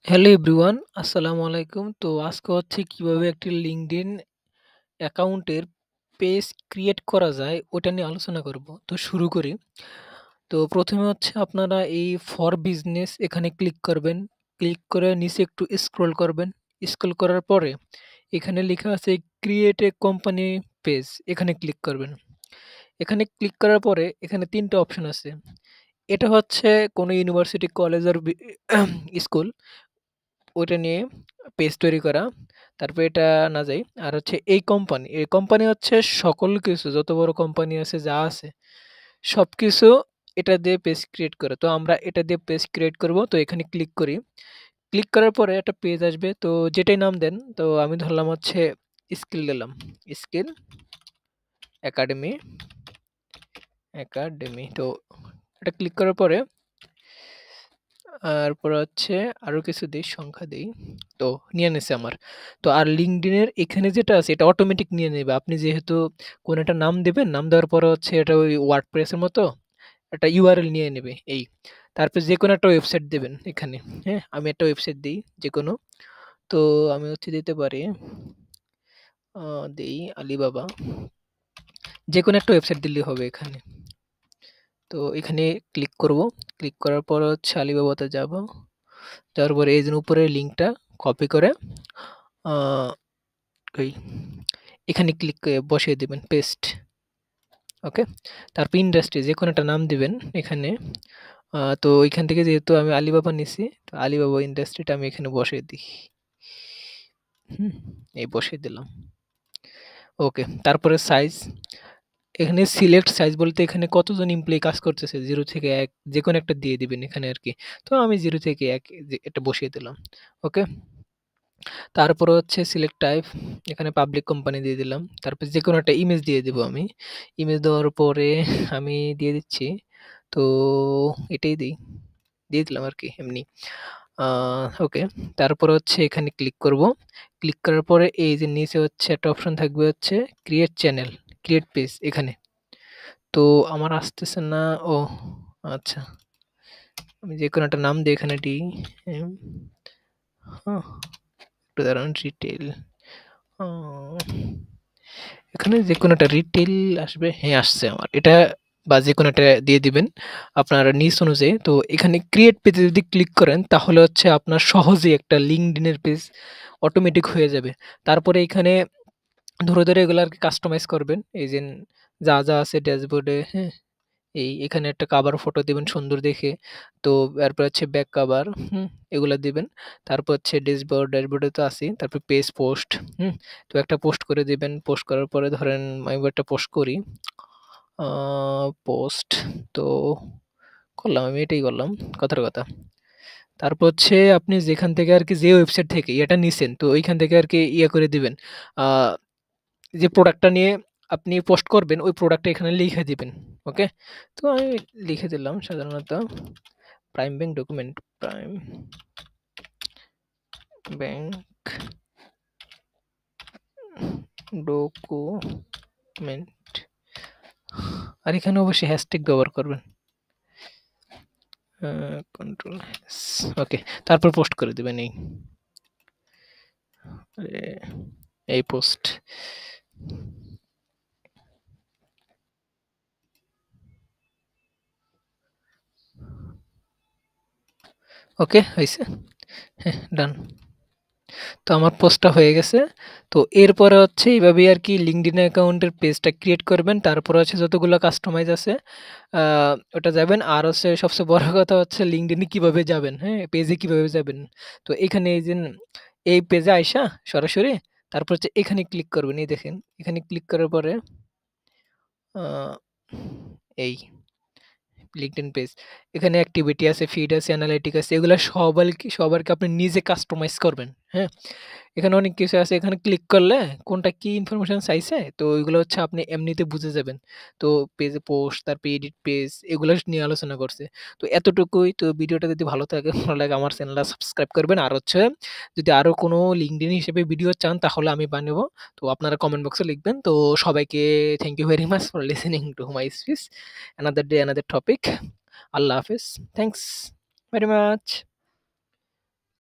Hello everyone, আসসালামু আলাইকুম। তো আজকে হচ্ছে কিভাবে একটি লিঙ্কডইন অ্যাকাউন্টের পেজ ক্রিয়েট করা যায় ওটা নিয়ে আলোচনা করব। তো শুরু করি। তো প্রথমে হচ্ছে আপনারা এই ফর বিজনেস এখানে ক্লিক করবেন। ক্লিক করে নিচে একটু স্ক্রল করবেন। স্ক্রল করার পরে এখানে লেখা আছে ক্রিয়েট এ কোম্পানি পেজ, এখানে ক্লিক করবেন। এখানে ক্লিক করার পরে এখানে ৩ টা অপশন আছে। এটা হচ্ছে কোনো ইউনিভার্সিটি, কলেজ আর স্কুল ওইটা নিয়ে পেজ তৈরি করা। তারপরে এটা না যাই। আর হচ্ছে এই কোম্পানি হচ্ছে সকল কিছু যত বড় কোম্পানি আছে যা আছে সবকিছু এটা দিয়ে পেজ ক্রিয়েট করে। তো আমরা এটা দিয়ে পেজ ক্রিয়েট করব। তো এখানে ক্লিক করি। ক্লিক করার পরে একটা পেজ আসবে। তো যেটাই নাম দেন। তো আমি ধরলাম হচ্ছে স্কিল দিলাম। Skill academy, academy. তো এটা ক্লিক করার পরে তারপর হচ্ছে আরো কিছু দেই, সংখ্যা দেই। তো নিয়ে নিছে আমার। তো আর LinkedIn এর এখানে যেটা আছে এটা অটোমেটিক নিয়ে নেবে। আপনি যেহেতু কোনো একটা নাম দিবেন, নাম দেওয়ার পরে হচ্ছে এটা ওই WordPress এর মতো একটা URL নিয়ে নেবে এই। তারপর যেকোনো একটা ওয়েবসাইট দিবেন এখানে। হ্যাঁ? আমি একটা ওয়েবসাইট দেই যেকোনো। তো আমি হচ্ছে দিতে পারি আ দেই আলিবাবা। যেকোনো একটা ওয়েবসাইট দিলেই হবে এখানে। তো এখানে ক্লিক করব। ক্লিক করার পর হচ্ছে আলিবাবাতে যাব। যাওয়ার পরে এই যে উপরের লিঙ্কটা কপি করে আ ওই এখানে ক্লিক করে বসিয়ে দিবেন পেস্ট। ওকে? তারপর ইন্ডাস্ট্রি যেকোনো একটা নাম দিবেন এখানে। তো এখান থেকে যেহেতু আমি আলিবাবা নিছি, তো আলিবাবা ইন্ডাস্ট্রিটা আমি এখানে বসিয়ে দিই। হুম? এই বসিয়ে দিলাম। ওকে। তারপরে সাইজ। এখানে সিলেক্ট সাইজ বলতে এখানে কতজন এমপ্লয়ি কাজ করতেছে 0 থেকে 1 যেকোনো একটা দিয়ে দিবেন এখানে আরকি। তো আমি 0 থেকে 1 এটা বসিয়ে দিলাম। ওকে? তারপরে হচ্ছে সিলেক্ট টাইপ, এখানে পাবলিক কোম্পানি দিয়ে দিলাম। তারপর যেকোনো একটা ইমেজ দিয়ে দিব আমি। ইমেজ দেওয়ার পরে আমি দিয়ে দিচ্ছি। তো এটাই দেই। দিয়ে দিলাম আরকি এমনি। আ ওকে। তারপরে হচ্ছে এখানে ক্লিক করব। ক্লিক করার পরে এই যে নিচে হচ্ছে একটা অপশন থাকবে হচ্ছে ক্রিয়েট চ্যানেল, ক্রিয়েট পেজ এখানে। তো আমার আসতেছে না। ও আচ্ছা। আমি যেকোনো একটা নাম দিয়ে এখানে দিই। এম হ্যাঁ, একটু দাঁড়ান রিটেইল। ও এখানে যেকোনো একটা রিটেইল আসবে। হ্যাঁ, আসছে আমার। এটা বা যেকোনো একটা দিয়ে দিবেন আপনার নিজ অনুযায়ী। তো এখানে ক্রিয়েট পেজে যদি ক্লিক করেন তাহলে হচ্ছে আপনার সহজেই একটা LinkedIn এর পেজ অটোমেটিক হয়ে যাবে। তারপরে এখানে ধরে এগুলো আরকি কাস্টমাইজ করবেন। এই যে যা আছে ড্যাশবোর্ডে, হ্যাঁ? এখানে একটা কভার ফটো দিবেন সুন্দর দেখে। তো এরপর হচ্ছে ব্যাক কভার, এগুলা দিবেন। তারপর হচ্ছে ড্যাশবোর্ডে তো আছেই। তারপর পেজ পোস্ট, হুম? তো একটা পোস্ট করে দিবেন। পোস্ট করার পরে ধরেন আমি একটা পোস্ট করি। আ পোস্ট তো করলাম, আমি এটাই করলাম কথার কথা। তারপর হচ্ছে আপনি যেখান থেকে আরকি যে ওয়েবসাইট থেকে ইয়েটা নিছেন তো ঐখান থেকে আরকি ইয়ে করে দিবেন। আ যে প্রোডাক্টটা নিয়ে আপনি পোস্ট করবেন ওই প্রোডাক্টটা এখানে লিখে দিবেন। ওকে? তো আমি লিখে দিলাম সাধারণত Prime Bank document, Prime Bank document. আর এখানে অবশ্যই হ্যাশট্যাগ ব্যবহার করবেন। Control S. ওকে। তারপর পোস্ট করে দিবেন এ এই পোস্ট। ওকে, হইছে? হ্যাঁ, ডান। তো আমার পোস্টটা হয়ে গেছে। তো এরপরে হচ্ছে এইভাবেই আরকি LinkedIn অ্যাকাউন্টের পেজটা ক্রিয়েট করবেন। তারপরে হচ্ছে যতগুলো কাস্টমাইজ আছে আ ওটা যাবেন। আর হচ্ছে সবচেয়ে বড় কথা হচ্ছে LinkedIn এ কিভাবে যাবেন, হ্যাঁ? পেজে কিভাবে যাবেন। তো এখানে এই যে এই পেজে আইসা সরাসরি তারপর হচ্ছে এখানে ক্লিক করবেন। এই দেখেন। এখানে ক্লিক করার পরে আ এই LinkedIn পেজ। এখানে অ্যাক্টিভিটি আছে, ফিড আছে, অ্যানালিটিক আছে। এগুলা সবারকে আপনি নিজে কাস্টমাইজ করবেন। হ্যাঁ? এখানে অনেক কিছু আছে। এখানে ক্লিক করলে কোনটা কি ইনফরমেশন চাইছে তো ওইগুলো হচ্ছে আপনি এমনিতে বুঝে যাবেন। তো পেজে পোস্ট, তারপর এডিট পেজ এগুলো নিয়ে আলোচনা করছে। তো এতটুকুই। তো ভিডিওটা যদি ভালো থাকে ভালো লাগে আমার চ্যানেলটা সাবস্ক্রাইব করবেন। আর হচ্ছে যদি আরো কোনো LinkedIn হিসেবে ভিডিও চান তাহলে আমি বানাবো। তো আপনারা কমেন্ট বক্সে লিখবেন। তো সবাইকে thank you very much for listening to my speech. Another day another topic. আল্লাহ হাফেজ। Thanks very much.